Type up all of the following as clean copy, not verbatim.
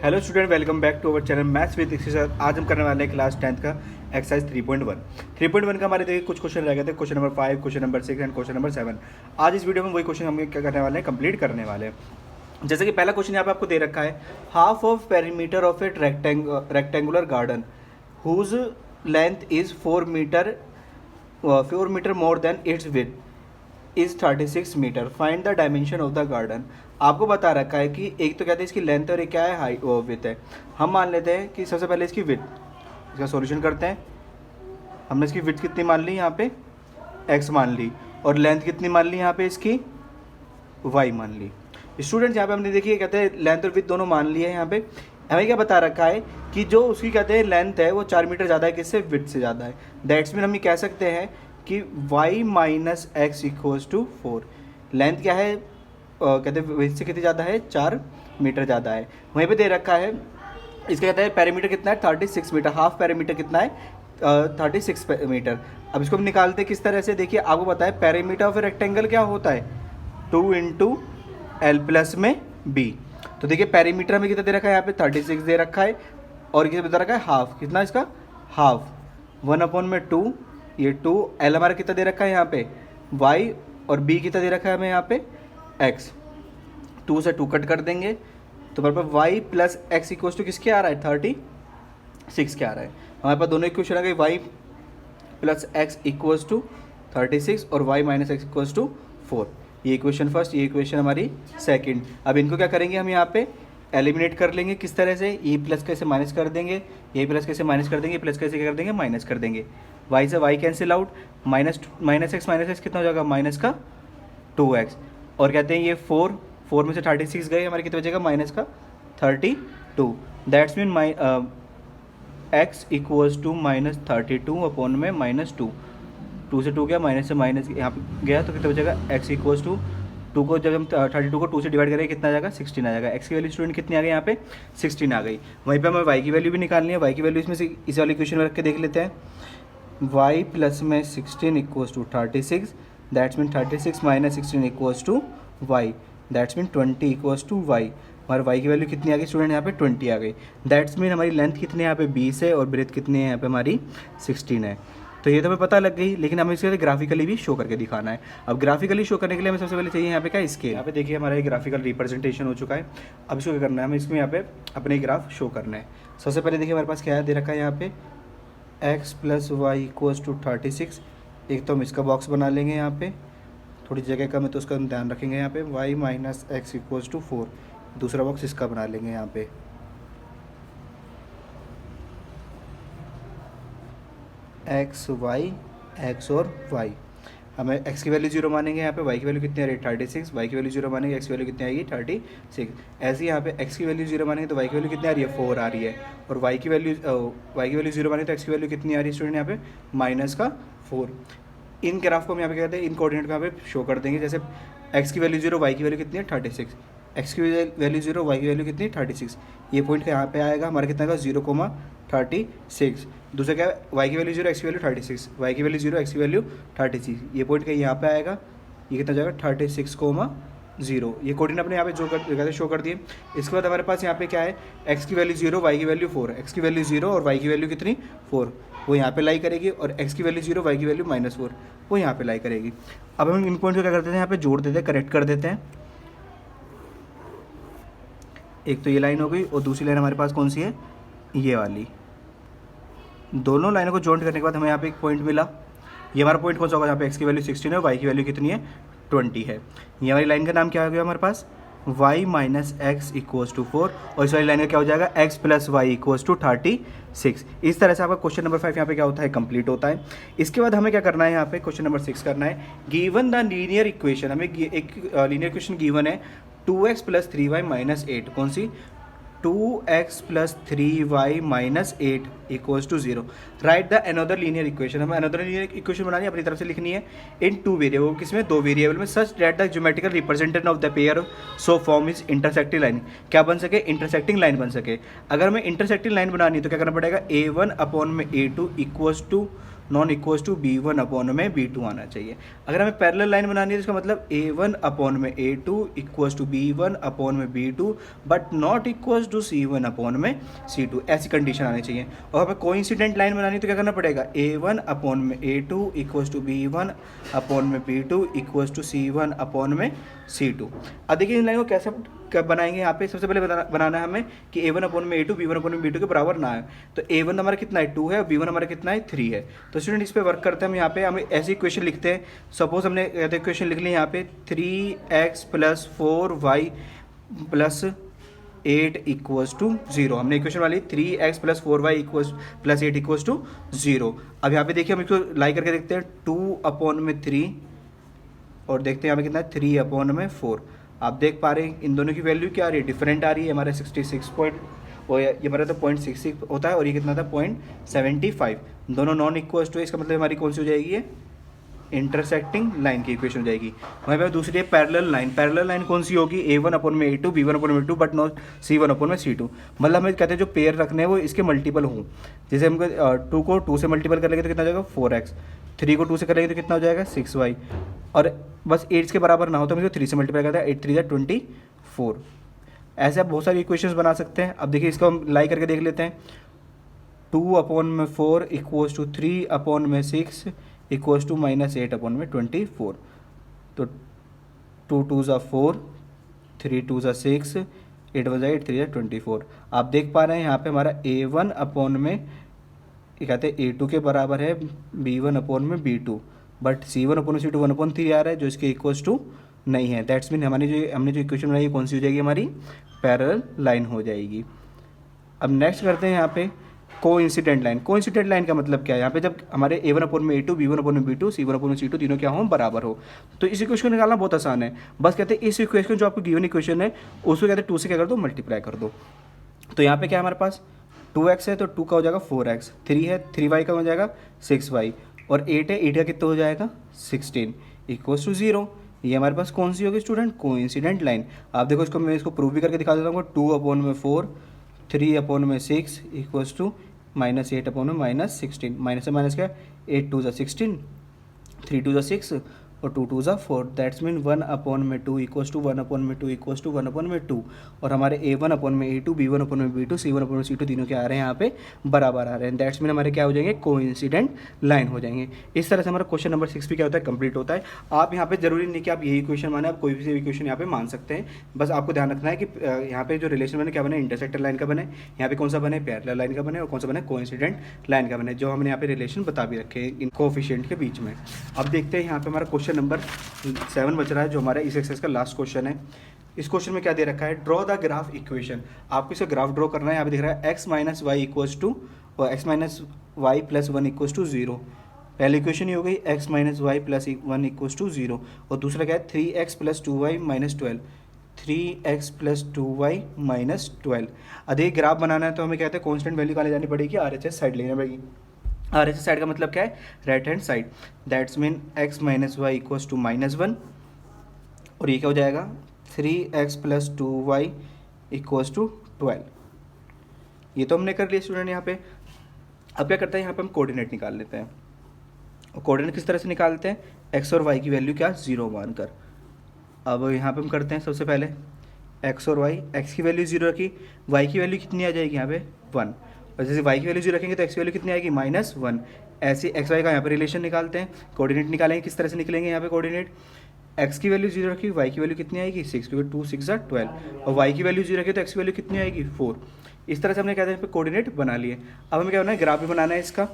Hello student, welcome back to our channel maths with Dikshit sir. आज हम करने वाले हैं क्लास 10th का एक्सरसाइज 3.1। 3.1 का हमारे देखिए कुछ क्वेश्चन रह गए थे, question number 5, question number 6 and question number 7। आज इस वीडियो में वही क्वेश्चन हम क्या करने वाले हैं, कंप्लीट करने वाले हैं। जैसे कि पहला क्वेश्चन यहाँ पे आपको दे रखा है, half of perimeter of a rectangular garden whose length is 4 metre more than its width is 36 metre, find the dimension of the garden. आपको बता रखा है कि एक तो कहते हैं इसकी लेंथ और एक क्या है, हाइट विथ है। हम मान लेते हैं कि सबसे पहले इसकी विथ, इसका सॉल्यूशन करते हैं। हमने इसकी विथ कितनी मान ली, यहाँ पे x मान ली, और लेंथ कितनी मान ली, यहाँ पे इसकी y मान ली। स्टूडेंट्स यहाँ पे हमने देखिए कहते हैं लेंथ और विथ दोनों मान ली है। यहाँ पे हमें क्या बता रखा है कि जो उसकी कहते हैं लेंथ है वो 4 मीटर ज़्यादा है, किससे, विथ से ज़्यादा है। दैट्स मीन हम ये कह सकते हैं कि y minus x equals to 4। Length क्या है, कहते हैं विथ से कितनी ज़्यादा है, 4 मीटर ज़्यादा है। वहीं पे दे रखा है इसका कहते हैं पेरीमीटर कितना है, 36 मीटर। हाफ पेरीमीटर कितना है, 36 मीटर। अब इसको हम निकालते किस तरह से, देखिए आपको पता है पेरीमीटर ऑफ रेक्टेंगल क्या होता है, 2 इंटू एल प्लस में बी। तो देखिए पेरीमीटर हमें कितना दे रखा है, यहाँ पे 36 दे रखा है, और ये बता रखा है हाफ, कितना इसका, हाफ 1/2। ये 2 एल हमारा कितना दे रखा है यहाँ पे y, और b कितना दे रखा है हमें यहाँ पे x। 2 से 2 कट कर देंगे तो हमारे पास y plus x equals to किसके आ रहा है, 36 के आ रहा है। हमारे पास दोनों इक्वेशन आ गई, y plus x equals to 36 और y minus x equals to 4। ये इक्वेशन फर्स्ट, ये इक्वेशन हमारी सेकंड। अब इनको क्या करेंगे हम यहाँ पे एलिमिनेट कर लेंगे, किस तरह से, ये प्लस कैसे माइनस कर देंगे, ये प्लस कैसे माइनस कर देंगे, प्लस कैसे क्या कर देंगे, माइनस कर देंगे। y से y cancel out, minus x कितना हो जाएगा, माइनस का 2x। और कहते हैं ये 4 में से 36 गए, हमारे कितना बचेगा, माइनस का 32। That's mean x equals to minus 32 upon में माइनस 2। 2 से 2 गया, माइनस से माइनस यहाँ पे गया, तो कितना बचेगा, x इक्वल्स टू 2 को जब हम 32 को 2 से डिवाइड करेंगे कितना आ जाएगा, 16 आ जाएगा। x की वैल्यू स्टूडेंट कितनी आ गई यहाँ पे, 16 आ गई। वहीं पे हमें y की वैल्यू भी निकालनी है। y की वैल्यू इसमें से इस वाले इक्वेशन में रख के देख लेते हैं। y प्लस में 16 equals to 36, that's mean 36 minus 16 equals to y, that's mean 20 equals to y। हमारे y की वैल्यू कितनी आ गई स्टूडेंट, यहाँ पे 20 आ गई। दैट्स मीन हमारी लेंथ कितनी है यहाँ पे 20 है, और ब्रेथ कितनी है यहाँ पे हमारी 16 है। तो ये तो हमें पता लग गई, लेकिन हमें इसके ग्राफिकली भी शो करके दिखाना है। अब ग्राफिकली शो करने के लिए हमें सबसे पहले चाहिए यहाँ पे क्या, स्केल। यहाँ पे देखिए हमारा ये ग्राफिकल रिप्रेजेंटेशन हो चुका है। अब इसको क्या करना है, हमें इसमें यहाँ पे अपने ग्राफ शो करना है। सबसे पहले देखिए हमारे पास क्या है, दे रखा है यहाँ पे x plus y equals to 36। एक तो हम इसका बॉक्स बना लेंगे, यहाँ पे थोड़ी जगह कम है तो उसका हम ध्यान रखेंगे। यहाँ पे y minus x equals to 4, दूसरा बॉक्स इसका बना लेंगे। यहाँ पे x y, x और y, हमें x की वैल्यू 0 मानेंगे। यहाँ पे y की वैल्यू कितनी आ रही है, 36। y की वैल्यू 0 मानेंगे, x की वैल्यू कितनी आएगी, 36। ऐसे ही यहाँ पे x की वैल्यू 0 मानेंगे तो y की वैल्यू कितनी आ रही है, 4 आ रही है। और y की वैल्यू 0 मानेंगे तो x की वैल्यू कितनी आ रही है स्टूडेंट, यहाँ पे माइनस का 4। इन ग्राफ को हम यहाँ पे कहते हैं, इन कोऑर्डिनेट को यहाँ पे शो कर देंगे। जैसे x की वैल्यू 0, y की वैल्यू कितनी है, 36। x की वैल्यू 0, y की वैल्यू कितनी है, 36। ये पॉइंट यहाँ पे आएगा हमारा कितना का, 0,36। दूसरा क्या है, y की वैल्यू 0, x की वैल्यू 36, y की वैल्यू 0, x की वैल्यू 36। ये पॉइंट का यहाँ पे आएगा, ये कितना जाएगा, 36,0। ये कोऑर्डिनेट अपने यहाँ पे जो कर शो कर दिए। इसके बाद हमारे पास यहाँ पे क्या है, x की वैल्यू 0, y की वैल्यू 4। x की वैल्यू 0 और y की वैल्यू कितनी, 4, वो यहाँ पे लाई करेगी। और x की वैल्यू 0, y की वैल्यू -4, वो यहाँ पे लाई करेगी। अब हम इन पॉइंट को क्या करते हैं, यहाँ पे जोड़ देते हैं, करेक्ट कर देते हैं। एक तो ये लाइन हो गई, और दूसरी लाइन हमारे पास कौन सी है, ये वाली। दोनों लाइनों को जॉइंट करने के बाद हमें यहाँ पे एक पॉइंट मिला। ये हमारा पॉइंट कौन सा होगा, यहाँ पे x की वैल्यू 16 है, y की वैल्यू कितनी है, 20 है। ये हमारी लाइन का नाम क्या हो गया हमारे पास, y minus x equals to 4, और इस वाली लाइन का क्या हो जाएगा, x plus y equals to 36। इस तरह से आपका क्वेश्चन नंबर 5 यहाँ पे क्या होता है, कंप्लीट होता है। इसके बाद हमें क्या करना है, यहाँ पे क्वेश्चन नंबर 6 करना है। गिवन द लीनियर इक्वेशन, हमें एक लीनियर इक्वेशन गिवन है, 2x प्लस 3y माइनस 8। कौन सी, 2x plus 3y minus 8 equals to 0। Write the another linear equation, हमें अनदर लीनियर इक्वेशन बनानी है, अपनी तरफ से लिखनी है इन 2 वेरिएबल, किसमें, 2 वेरिएबल में, such that the geometrical representation of the pair so form is intersecting line. क्या बन सके, इंटरसेक्टिंग लाइन बन सके। अगर हमें इंटरसेक्टिंग लाइन बनानी है तो क्या करना पड़ेगा, a1 अपॉन में a2 equals to non equal to B1 upon में B2 आना चाहिए। अगर हमें पैरेलल लाइन बनानी है तो इसका मतलब A1 अपॉन में A2 equal to B1 upon में B2 but not equal to C1 upon में C2, ऐसी कंडीशन आनी चाहिए। और हमें कोइंसिडेंट लाइन बनानी है तो क्या करना पड़ेगा, A1 अपॉन में A2 equal to B1 upon में B2 equal to C1 upon में C2। अब देखिए इन लाइन को कैसे कब बनाएंगे, यहाँ पे सबसे पहले बनाना है हमें कि A1 अपॉन में A2 B1 अपॉन में B2 के बराबर ना है। तो A1 हमारा कितना है 2 है और B1 हमारा कितना है 3 है। तो स्टूडेंट इस पे वर्क करते हैं हम। यहाँ पे हम ऐसी इक्वेशन लिखते हैं, सपोज हमने इक्वेशन लिख ली यहाँ पे 3x plus 4y plus 8 equals to 0। हमने इक्वेशन वाली 3x plus 4y equals plus 8 equals to 0। अब यहाँ पे देखिए हम इसको लाई करके देखते हैं 2 अपॉन में 3 और देखते हैं यहाँ पे कितना है 3 अपॉन में 4। आप देख पा रहे हैं इन दोनों की वैल्यू क्या आ रही है, डिफरेंट आ रही है। हमारे 66 पॉइंट और ये हमारा तो 0.66 होता है और ये कितना था 0.75। दोनों नॉन इक्वल्स टू, इसका मतलब हमारी कौन सी हो जाएगी, ये इंटरसेक्टिंग लाइन की इक्वेशन हो जाएगी। वहीं पर दूसरी है पैरेलल लाइन। पैरेलल लाइन कौन सी होगी, A1 अपॉन में A2 B1 अपॉन में B2 but not C1 upon में C2। मतलब हमें कहते हैं जो पेयर रखने हैं वो इसके मल्टीपल हों। जैसे हमको 2 को 2 से मल्टीपल कर लेंगे तो कितना हो जाएगा 4x, 3 को 2 से कर लेंगे तो कितना हो जाएगा 6y, और बस 8 के बराबर ना हो तो हम इसको 3 से मल्टीप्लाई करते हैं, 8 3 24। ऐसे आप बहुत सारी इक्वेशंस बना सकते हैं। अब देखिए इसको हम लाई करके देख लेते हैं। 2 अपॉन में 4 इक्वल्स टू 3 अपॉन में 6 इक्वल्स टू -8 अपॉन में 24। तो 2 2 ज़ा 4, 3 2 ज़ा 6, 8 1 ज़ा 8, 3 ज़ा 24। आप देख पा रहे हैं यहाँ पे हमारा A1 अपॉन में ये कहते हैं A2 के बराबर है B1 अपॉन में B2 but C1 upon C2 1/3 आ रहा है जो इसके इक्वल्स टू नहीं है। दैट्स मीन हमने जो इक्वेशन बनाई कौन सी हो जाएगी, हमारी पैरेलल लाइन हो जाएगी। अब नेक्स्ट करते हैं यहाँ पे कोइंसिडेंट लाइन। कोइंसिडेंट लाइन का मतलब क्या है, यहाँ पे जब हमारे A1 अपॉन में A2 B1 अपॉन में B2 C1 अपॉन में C2 तीनों क्या हो बराबर हो, तो इस इक्वेशन को निकालना बहुत आसान है। बस कहते हैं इस इक्वेशन जो आपको गिवन इक्वेशन है उसको कहते हैं 2 से क्या कर दो मल्टीप्लाई कर दो। तो यहाँ पे क्या है हमारे पास 2x है तो 2 का हो जाएगा 4x, 3 है 3y का हो जाएगा 6y और 8 है 8 का कितना हो जाएगा 16 इक्वल्स टू 0। ये हमारे पास कौन सी होगी स्टूडेंट, कोइंसिडेंट लाइन। आप देखो इसको मैं इसको प्रूव भी करके दिखा देता हूँ। 2 अपॉन में 4, 3 अपॉन में 6 इक्वल्स टू -8 अपॉन में -16। माइनस से माइनस क्या, 8 2 ज़ा 16, 3 2 ज़ा 6 और 2 2 ज़ा 4। दैट्स मीन 1 अपॉन में 2 इक्वल्स टू 1 अपॉन में 2 इक्वल्स टू 1 अपॉन में 2। और हमारे A1 अपॉन में A2 B1 अपॉन में B2 C1 अपॉन में C2 तीनों क्या आ रहे हैं यहाँ पे बराबर आ रहे हैं। दैट्स मीन हमारे क्या हो जाएंगे, कोइंसिडेंट लाइन हो जाएंगे। इस तरह से हमारा क्वेश्चन नंबर 6 भी क्या होता है, कंप्लीट होता है। आप यहाँ पे जरूरी नहीं कि आप यही क्वेश्चन माने, आप कोई भी इक्वेशन यहाँ पे मान सकते हैं। बस आपको ध्यान रखना है कि यहाँ पे जो रिलेशन बने क्या बने, इंटरसेक्टर लाइन का बने, यहाँ पे कौन सा बने पैरेलल लाइन का बने और कौन सा बने कोइंसिडेंट लाइन का बने, जो हमने यहाँ पे रिलेशन बता भी रखे हैं इन कोएफिशिएंट के बीच में। अब देखते हैं यहाँ पे हमारा क्वेश्चन नंबर 7 बच रहा है जो हमारा इस एक्सरसाइज का लास्ट क्वेश्चन है। इस क्वेश्चन में क्या दे रखा है, ड्रॉ द ग्राफ इक्वेशन। आपको इसका ग्राफ ड्रॉ करना है। यहाँ पे दिख रहा है x minus y equals to और x minus y plus 1 equals to 0। पहली इक्वेशन ही हो गई x minus y plus 1 equals to 0 और दूसरा क्या है 3x plus 2y minus 12, 3x plus 2y minus 12। अधिक ग्राफ बनाना है तो हमें कहते हैं कॉन्स्टेंट वैल्यू कहाँ ले जानी पड़ेगी, RHS साइड लेनी पड़ेगी। RHS साइड का मतलब क्या है, right hand side. That's mean x minus y equals to -1 और ये क्या हो जाएगा 3x plus 2y equals to 12। ये तो हमने कर लिया स्टूडेंट यहाँ पे। अब क्या करते हैं, यहाँ पे हम कोऑर्डिनेट निकाल लेते हैं। और कोऑर्डिनेट किस तरह से निकालते हैं, x और y की वैल्यू क्या 0 मानकर। अब यहाँ पे हम करते हैं सबसे पहले x और y, x की वैल्यू 0 रखी, y की वैल्यू कितनी आ जाएगी यहाँ पे 1, और जैसे y की वैल्यू 0 रखेंगे तो x की वैल्यू कितनी आएगी -1। ऐसे x y का यहाँ पे रिलेशन निकालते हैं। कोऑर्डिनेट निकालेंगे, किस तरह से निकलेंगे यहाँ पे कोऑर्डिनेट, x की वैल्यू 0 रखी, y की वैल्यू कितनी आएगी 6 क्योंकि 2 6 12 और y की वैल्यू 0 रखी तो x की वैल्यू कितनी आएगी 4। इस तरह से हमने क्या था कोऑर्डिनेट बना लिए। अब हमें क्या करना है, ग्राफ भी बनाना है इसका।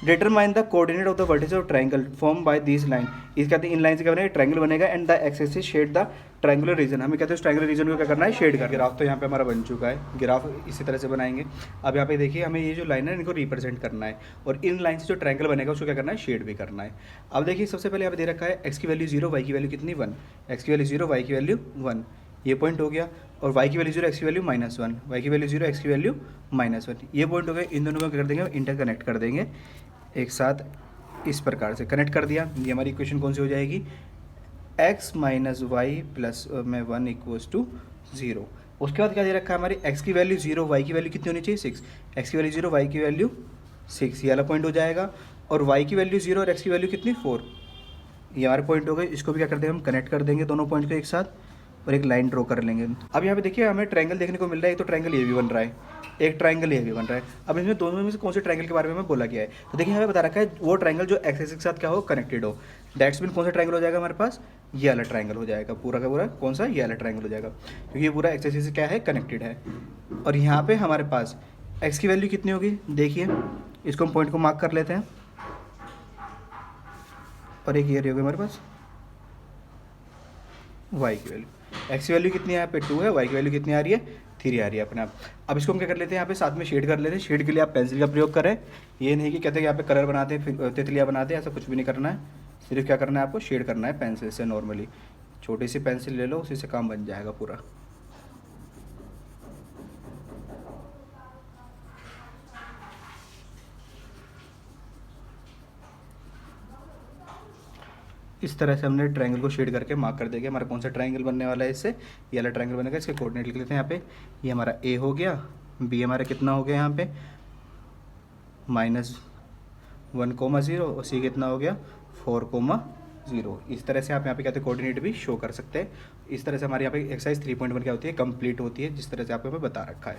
Determine the coordinate of the vertices of triangle form by this line. इस कहते हैं इन लाइन से क्या बनेगा, ट्रायंगल बनेगा and the x axis shade the triangular region. हमें कहते हैं उस ट्रायंगुलर रीजन को क्या करना है, शेड कर। ग्राफ तो यहाँ पे हमारा बन चुका है, ग्राफ इसी तरह से बनाएंगे। अब यहाँ पे देखिए हमें ये जो लाइन है इनको रिप्रेजेंट करना है और इन लाइन से जो ट्रायंगल बनेगा उसको क्या करना है, शेड भी करना है। अब देखिए सबसे पहले यहाँ पे दे रखा है x की वैल्यू 0, y की वैल्यू कितनी 1, x की वैल्यू 0, y की वैल्यू 1, ये पॉइंट हो गया। और y की वैल्यू 0, x की वैल्यू -1, y की वैल्यू 0, x की वैल्यू -1, ये पॉइंट हो गए। इन दोनों को क्या कर देंगे, इंटरकनेक्ट कर देंगे एक साथ, इस प्रकार से कनेक्ट कर दिया। ये हमारी इक्वेशन कौन सी हो जाएगी, x माइनस वाई प्लस में 1 इक्वल्स टू 0। उसके बाद क्या दे रखा है, हमारी x की वैल्यू 0, y की वैल्यू कितनी होनी चाहिए 6, x की वैल्यू 0, y की वैल्यू 6, ये वाला पॉइंट हो जाएगा। और वाई की वैल्यू 0 और एक्स की वैल्यू कितनी 4। ये हमारे पॉइंट हो गए। इसको भी क्या करते हैं हम कनेक्ट कर देंगे दोनों पॉइंट को एक साथ और एक लाइन ड्रॉ कर लेंगे। अब यहाँ पे देखिए हमें ट्रायंगल देखने को मिल रहा है। एक तो ट्रायंगल ये भी बन रहा है, एक ट्रायंगल ये भी बन रहा है। अब इसमें दोनों में से कौन से ट्रायंगल के बारे में हमें बोला गया है, तो देखिए हमें बता रखा है वो ट्रायंगल जो एक्स एक्सिस के साथ क्या हो कनेक्टेड हो। दैट्स मीन कौन सा ट्रायंगल हो जाएगा हमारे पास, ये वाला ट्रायंगल हो जाएगा पूरा का पूरा। कौन सा, ये वाला ट्रायंगल हो जाएगा, क्योंकि ये पूरा एक्स एक्सिस से क्या है कनेक्टेड है। और यहाँ पे हमारे पास एक्स की वैल्यू कितनी होगी, देखिए इसको हम पॉइंट को मार्क कर लेते हैं। और एक ये रही होगी हमारे पास वाई की वैल्यू। एक्स की वैल्यू कितनी है यहाँ पे 2 है, वाई की वैल्यू कितनी आ रही है 3 आ रही है अपने आप। अब इसको हम क्या कर लेते हैं यहाँ पे साथ में शेड कर लेते हैं। शेड के लिए आप पेंसिल का प्रयोग करें, ये नहीं कि कहते हैं कि यहाँ पे कलर बनाते हैं तितलियाँ बनाते हैं, ऐसा कुछ भी नहीं करना है। सिर्फ क्या करना है आपको, शेड करना है पेंसिल से। नॉर्मली छोटी सी पेंसिल ले लो, उसी से काम बन जाएगा पूरा। इस तरह से हमने ट्रायंगल को शेड करके मार्क कर देंगे। हमारा कौन सा ट्रायंगल बनने वाला है, इससे ये वाला ट्रायंगल बनेगा। इसके कोऑर्डिनेट लिख लेते हैं यहाँ पे। ये हमारा ए हो गया, बी हमारा कितना हो गया यहाँ पे -1,0 और सी कितना हो गया 4,0। इस तरह से आप यहाँ पे कहते हैं कोऑर्डिनेट भी शो कर सकते हैं। इस तरह से हमारे यहाँ पे एक्सरसाइज 3.1 क्या होती है, कंप्लीट होती है, जिस तरह से आपको हमें बता रखा है।